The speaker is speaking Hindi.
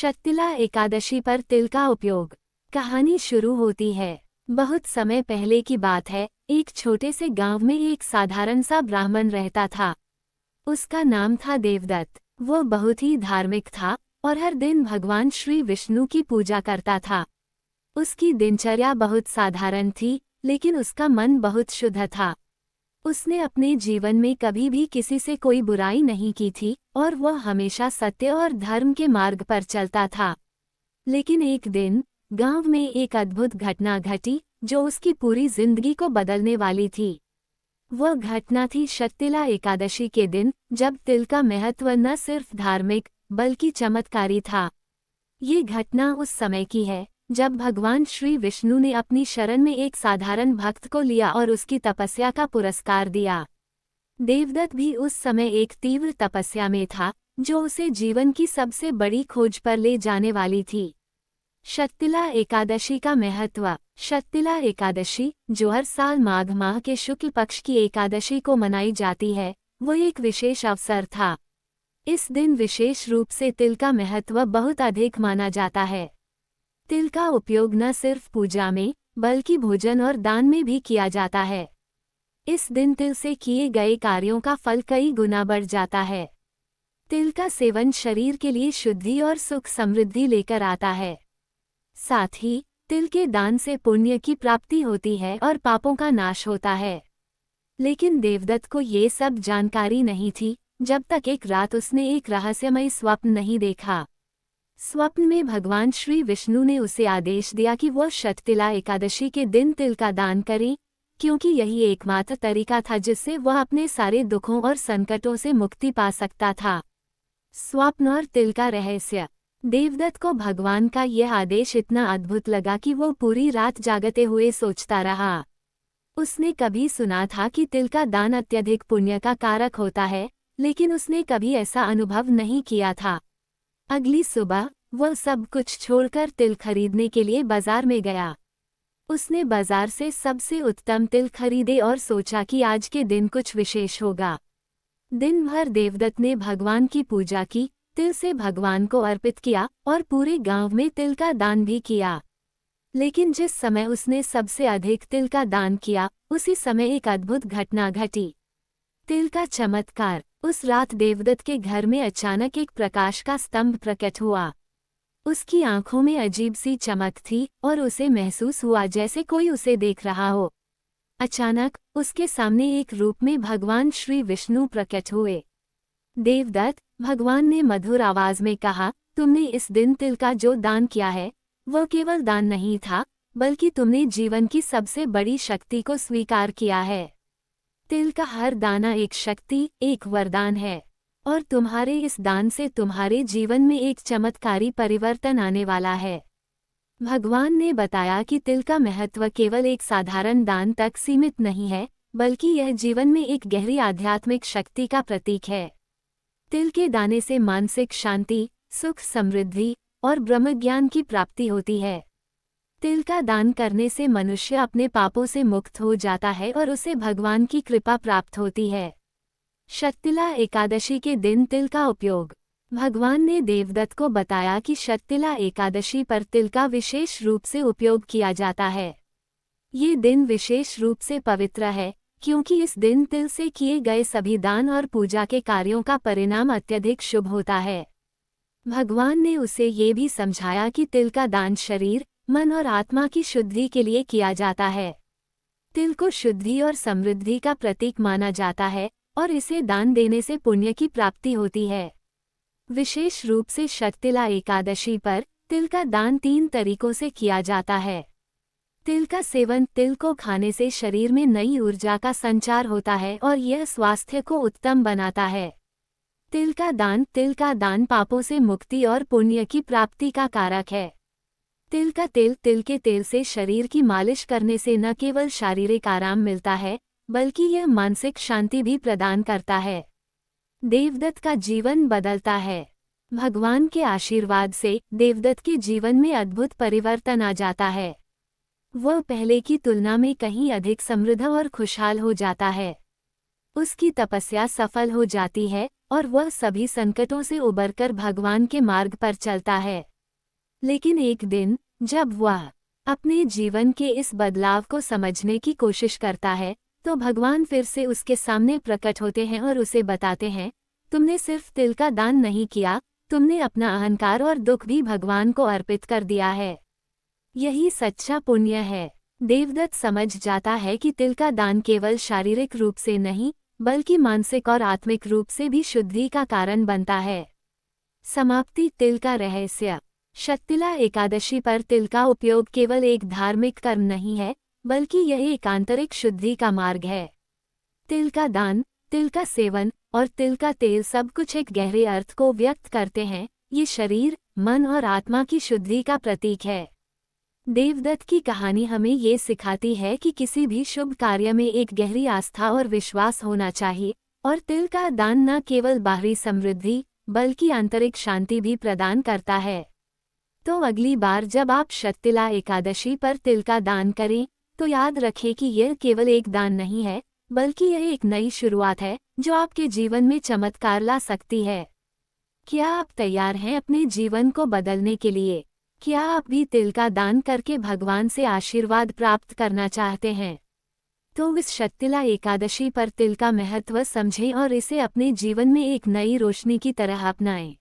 शक्तिला एकादशी पर तिल का उपयोग। कहानी शुरू होती है। बहुत समय पहले की बात है। एक छोटे से गांव में एक साधारण सा ब्राह्मण रहता था। उसका नाम था देवदत्त। वो बहुत ही धार्मिक था और हर दिन भगवान श्री विष्णु की पूजा करता था। उसकी दिनचर्या बहुत साधारण थी, लेकिन उसका मन बहुत शुद्ध था। उसने अपने जीवन में कभी भी किसी से कोई बुराई नहीं की थी और वह हमेशा सत्य और धर्म के मार्ग पर चलता था। लेकिन एक दिन गांव में एक अद्भुत घटना घटी जो उसकी पूरी जिंदगी को बदलने वाली थी। वह घटना थी शक्तिला एकादशी के दिन, जब तिल का महत्व न सिर्फ धार्मिक बल्कि चमत्कारी था। ये घटना उस समय की है जब भगवान श्री विष्णु ने अपनी शरण में एक साधारण भक्त को लिया और उसकी तपस्या का पुरस्कार दिया। देवदत्त भी उस समय एक तीव्र तपस्या में था, जो उसे जीवन की सबसे बड़ी खोज पर ले जाने वाली थी। शक्तिला एकादशी का महत्व। शक्तिला एकादशी, जो हर साल माघ माह के शुक्ल पक्ष की एकादशी को मनाई जाती है, वो एक विशेष अवसर था। इस दिन विशेष रूप से तिल का महत्व बहुत अधिक माना जाता है। तिल का उपयोग न सिर्फ पूजा में बल्कि भोजन और दान में भी किया जाता है। इस दिन तिल से किए गए कार्यों का फल कई गुना बढ़ जाता है। तिल का सेवन शरीर के लिए शुद्धि और सुख समृद्धि लेकर आता है। साथ ही तिल के दान से पुण्य की प्राप्ति होती है और पापों का नाश होता है। लेकिन देवदत्त को ये सब जानकारी नहीं थी, जब तक एक रात उसने एक रहस्यमय स्वप्न नहीं देखा। स्वप्न में भगवान श्री विष्णु ने उसे आदेश दिया कि वह शक्तिला एकादशी के दिन तिल का दान करे, क्योंकि यही एकमात्र तरीका था जिससे वह अपने सारे दुखों और संकटों से मुक्ति पा सकता था। स्वप्न और तिल का रहस्य। देवदत्त को भगवान का यह आदेश इतना अद्भुत लगा कि वो पूरी रात जागते हुए सोचता रहा। उसने कभी सुना था कि तिल का दान अत्यधिक पुण्य का कारक होता है, लेकिन उसने कभी ऐसा अनुभव नहीं किया था। अगली सुबह वह सब कुछ छोड़कर तिल खरीदने के लिए बाजार में गया। उसने बाजार से सबसे उत्तम तिल खरीदे और सोचा कि आज के दिन कुछ विशेष होगा। दिन भर देवदत्त ने भगवान की पूजा की, तिल से भगवान को अर्पित किया और पूरे गांव में तिल का दान भी किया। लेकिन जिस समय उसने सबसे अधिक तिल का दान किया, उसी समय एक अद्भुत घटना घटी। तिल का चमत्कार। उस रात देवदत्त के घर में अचानक एक प्रकाश का स्तंभ प्रकट हुआ। उसकी आंखों में अजीब सी चमक थी और उसे महसूस हुआ जैसे कोई उसे देख रहा हो। अचानक उसके सामने एक रूप में भगवान श्री विष्णु प्रकट हुए। देवदत्त, भगवान ने मधुर आवाज में कहा, तुमने इस दिन तिल का जो दान किया है, वह केवल दान नहीं था, बल्कि तुमने जीवन की सबसे बड़ी शक्ति को स्वीकार किया है। तिल का हर दाना एक शक्ति, एक वरदान है, और तुम्हारे इस दान से तुम्हारे जीवन में एक चमत्कारी परिवर्तन आने वाला है। भगवान ने बताया कि तिल का महत्व केवल एक साधारण दान तक सीमित नहीं है, बल्कि यह जीवन में एक गहरी आध्यात्मिक शक्ति का प्रतीक है। तिल के दाने से मानसिक शांति, सुख समृद्धि और ब्रह्मज्ञान की प्राप्ति होती है। तिल का दान करने से मनुष्य अपने पापों से मुक्त हो जाता है और उसे भगवान की कृपा प्राप्त होती है। शक्तिला एकादशी के दिन तिल का उपयोग। भगवान ने देवदत्त को बताया कि शक्तिला एकादशी पर तिल का विशेष रूप से उपयोग किया जाता है। ये दिन विशेष रूप से पवित्र है, क्योंकि इस दिन तिल से किए गए सभी दान और पूजा के कार्यों का परिणाम अत्यधिक शुभ होता है। भगवान ने उसे ये भी समझाया कि तिल का दान शरीर, मन और आत्मा की शुद्धि के लिए किया जाता है। तिल को शुद्धि और समृद्धि का प्रतीक माना जाता है और इसे दान देने से पुण्य की प्राप्ति होती है। विशेष रूप से शक्तिला एकादशी पर तिल का दान 3 तरीकों से किया जाता है। तिल का सेवन। तिल को खाने से शरीर में नई ऊर्जा का संचार होता है और यह स्वास्थ्य को उत्तम बनाता है। तिल का दान। तिल का दान पापों से मुक्ति और पुण्य की प्राप्ति का कारक है। तिल का तेल। तिल के तेल से शरीर की मालिश करने से न केवल शारीरिक आराम मिलता है, बल्कि यह मानसिक शांति भी प्रदान करता है। देवदत्त का जीवन बदलता है। भगवान के आशीर्वाद से देवदत्त के जीवन में अद्भुत परिवर्तन आ जाता है। वह पहले की तुलना में कहीं अधिक समृद्ध और खुशहाल हो जाता है। उसकी तपस्या सफल हो जाती है और वह सभी संकटों से उबरकर भगवान के मार्ग पर चलता है। लेकिन एक दिन, जब वह अपने जीवन के इस बदलाव को समझने की कोशिश करता है, तो भगवान फिर से उसके सामने प्रकट होते हैं और उसे बताते हैं, तुमने सिर्फ तिल का दान नहीं किया, तुमने अपना अहंकार और दुख भी भगवान को अर्पित कर दिया है। यही सच्चा पुण्य है। देवदत्त समझ जाता है कि तिल का दान केवल शारीरिक रूप से नहीं, बल्कि मानसिक और आत्मिक रूप से भी शुद्धि का कारण बनता है। समाप्ति। तिल का रहस्य। शक्तिला एकादशी पर तिल का उपयोग केवल एक धार्मिक कर्म नहीं है, बल्कि यह एक आंतरिक शुद्धि का मार्ग है। तिल का दान, तिल का सेवन और तिल का तेल सब कुछ एक गहरे अर्थ को व्यक्त करते हैं। ये शरीर, मन और आत्मा की शुद्धि का प्रतीक है। देवदत्त की कहानी हमें ये सिखाती है कि किसी भी शुभ कार्य में एक गहरी आस्था और विश्वास होना चाहिए, और तिल का दान न केवल बाहरी समृद्धि बल्कि आंतरिक शांति भी प्रदान करता है। तो अगली बार जब आप शक्तिला एकादशी पर तिल का दान करें, तो याद रखें कि यह केवल एक दान नहीं है, बल्कि यह एक नई शुरुआत है जो आपके जीवन में चमत्कार ला सकती है। क्या आप तैयार हैं अपने जीवन को बदलने के लिए? क्या आप भी तिल का दान करके भगवान से आशीर्वाद प्राप्त करना चाहते हैं? तो इस शक्तिला एकादशी पर तिल का महत्व समझें और इसे अपने जीवन में एक नई रोशनी की तरह अपनाएं।